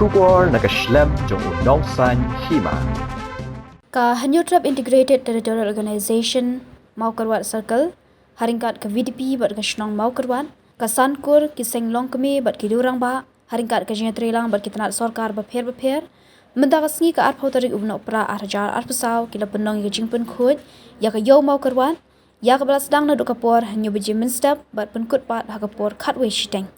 Shubor nakaslem jong unong san hima. Ka Hanyutrap Integrated Territorial Organization Maukarwat Circle haringkat ke VDP bat ke Shnong Maukarwat ka Sankur ki Senglong kemi bat ki Durang ba haringkat ke Jenya Trilang bat ki Tanat Sarkar bapher mendagasngi ka arpau tarik ubno pra arjar arpasau ki lapendong ki jingpun khut ya ka Yo Maukarwat ya ka balas dang na dokapor hanyu beji minstap bat penkut pat hakapor khatwe shiteng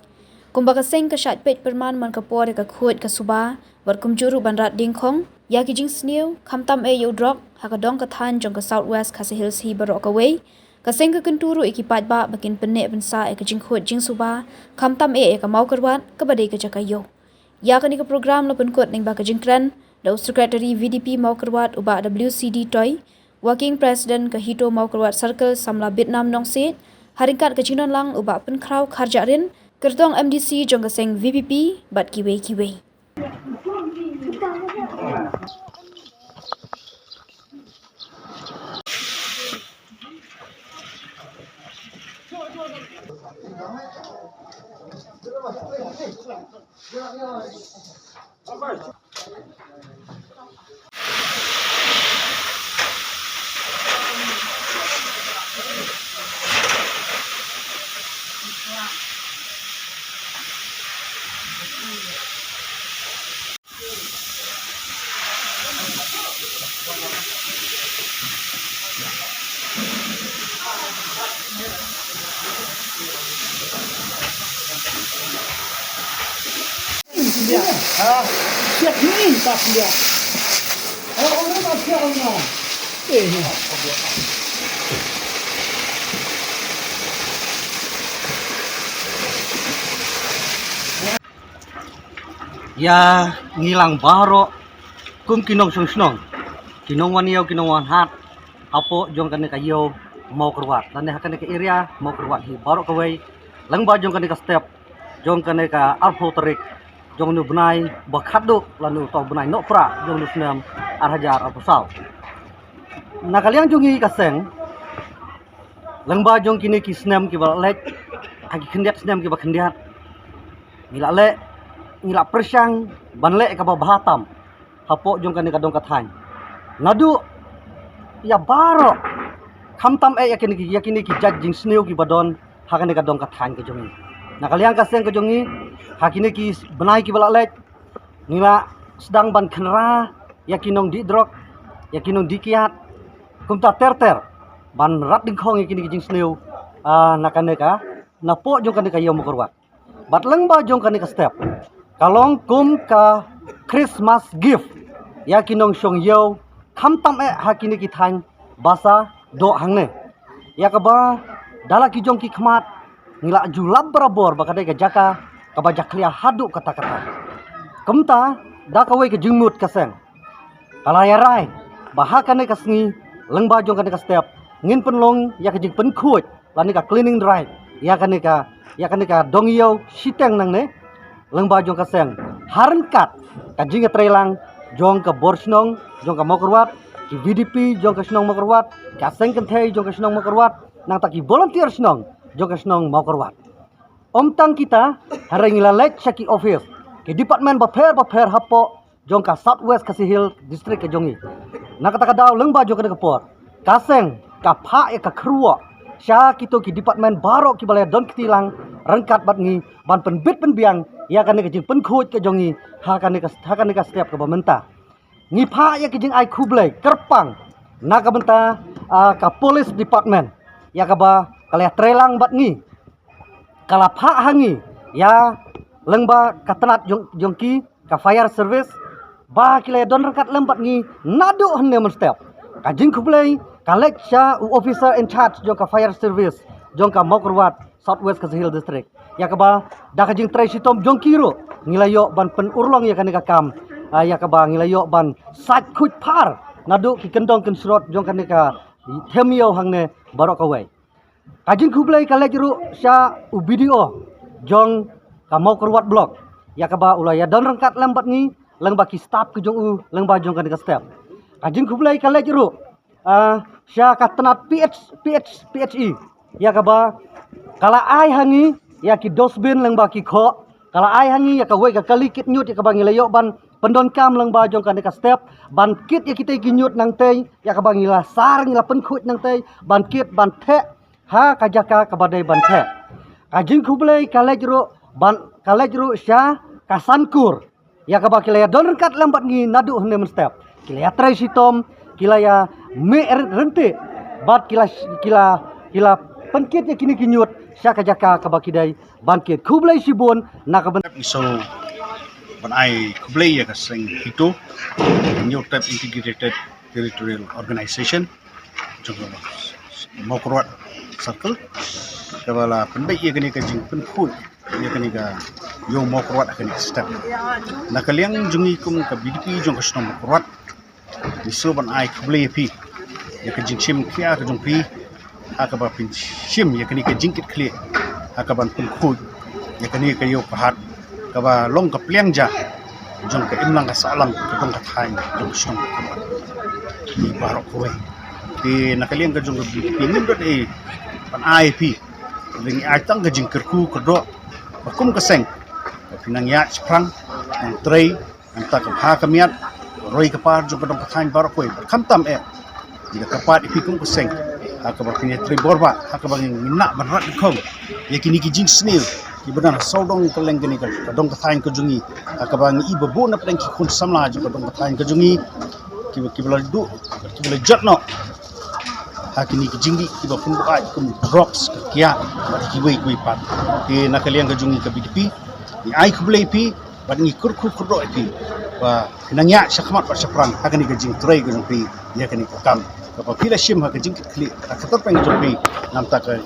kumbaga seng ka shat pet perman man kapor ka khut ka suba bar kumjuru banrat dingkhong ya ki jing snew khamtam e yudrok hakadong ka than jong ka southwest ka hills hi barok away ka seng ka kenturu iki pat ba bakin penne bensa e ka jing khut jing suba khamtam e ka Maukarwat ka badai ka jakayo ya ka ni ka program lo penkut ning ba ka jingkran da secretary VDP Maukarwat uba WCD toy working president ka Hito Maukarwat Circle samla Vietnam nong sit haringkat ka jinon lang uba pen kraw kharjarin kertong MDC jong ka seng VPP bat kiwe Siap ni tak dia. Orang tak siap orang. Ya ngilang baro kum kinong sung kinong waniyaw kinong wan hat apo jong kane kayo Maukarwat dan hakane ka area Maukarwat hi baro kaway lang ba jong kane ka step jong kane ka arpo tarik jong nu benai bakhaduk lanu to benai no pra jong nu snam arhajar arpasal na kaliang jongi kaseng lang ba jong kini ki snam ki balek agi khendiat snam ki ba khendiat ngila le ngila persang banle ka bahatam hapo jong kane kadong kathan nadu ya baro khamtam e yakini ki judging sneu ki badon hakane kadong kathan ke jongi na kaliang kaseng ke jongi hakini ki benai ki balek ngila sedang ban khenra yakinong di drok yakinong dikiat kumta terter ban rat dingkhong yakini ki jing sneu nakane ka napo jong kane kayo Maukarwat batleng ba jong kane ka step kalong kum ka Christmas gift yakinong shong yo khamtam e hakini ki thain basa do hangne yakaba dala ki jong ki khmat ngila julab barabor bakade ka jaka kabajak klia hadu kata-kata kemta da kawe ke jengmut kaseng kalayarai bahakane kasngi lengba jong kane ka step ngin penlong ya ke jing penkhut lani ka cleaning drive ya kane ka dongyo siteng nang ne lengba jong kaseng harenkat ka jing trelang jong ka borsnong jong ka Maukarwat ki VDP jong ka snong Maukarwat ka seng kenthei jong ka snong Maukarwat nang taki volunteer snong jong ka snong Maukarwat omtang kita hari ngilalek saki office ke department bapher hapo jong ka southwest kasihil district ke jongi na kata daw lengba jong ka kapor kaseng ka pha e ka khruwa sya kito ki department baro ki balaya don kitilang rengkat bat ngi ban penbit penbiang ya kan ke jing penkhut ke jongi ha kan ka setiap ke bamenta ngi pha ya ke jing ai khublai kerpang na ka benta ka police department ya ka ba kalaya trelang bat ngi kala pha hangi ya lengba katanat jongki ka fire service ba kile don rekat lembat ngi nadu hande mon step ka jing khublai kalek sha officer in charge jong ka fire service jong ka Maukarwat southwest kasihil district ya ka ba da ka jing trai sitom jongkiro ngilayo ban pen urlong ya kan ka kam ya ka ba ngilayo ban sat khut par nadu ki kendong ken srot jong kan ka themio hangne barok away kajing khublai kalek ru sha video jong ka Maukarwat blog ya ka ba ulaya don rengkat lembat ngi lengba ki staff ke jong lengba jong kan ka step kajing khublai kalek ru sya ka tanat PHE ya ka ba kala ai hangi ya ki dosbin lengba ki kho Kalau ai hangi ya kawai ka kalikit nyut ya kabangi layok ban pendon kam lang ba jong kan ka step ban kit ya kita ginyut nang tei ya kabangi la sarang la penkhut nang tei ban kit ban the ha kajaka kabadai ban the kajing kublai kalejro ban kalejro sya kasankur ya kabaki la don kat lambat ngi nadu hne step kila ya trai sitom kila ya me rente bat kila penkit ya kini ginyut sya kajaka kabaki dai ban kit kublai sibun nak So, ban ai kublai ya kasing hito, new type integrated territorial organization, juga mau keruat circle, kepala pendai ya kini kajing penpun, ya kini ka yo mau keruat akan step. Nak kalian jungi kum ke BDP jong kasih mau keruat, miso ban ai kublai pi, ya kajing sim kia kajing pi, akaba pin sim ya kini kajing kit kli, akaban penpun. Ya kini kayo pahat kaba long ka pliang ja jong ka imlang ka salang ka dong ka thain jong song di barok kowe di nakaliang ka jong ka pingin dot pan IP ring atang ka jing kerku kerdo bakum ka seng pinang ya sprang ang tray ang ta ka ha kamiat roy ka par jong ka dong ka thain barok kowe kam tam di ka pat ipi kum ka seng ha ka ba pinya tray borba ha ka ba ngina banrat khong ya kini ki jing snil ibadah saudong keleng gini kadong katain kejungi akabang iba bu na pedang kikun samla juga kadong katain kejungi kibala du kibala jatno hakini kejinggi kiba pun buka kum drops kia kibai pat di nakaliang kejungi ke BDP ni ai kublai pi bad ngi kurku kurdo pi wa nangya syakmat pa syapran hakini kejing tray kejung pi ya kini kam kapila shim hakijing kli akator peng jompi namta ka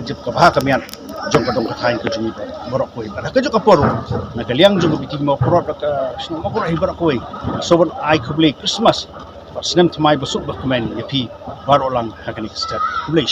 jip ka bha kamian jong ka dong ka thain ko jumi borok koi pada ka joka poru na kaliang jong biti mo korot ka sno mo korot borok koi so bon ai kublai Christmas pas nem tmai besuk ba komen yapi barolang hakani step kublai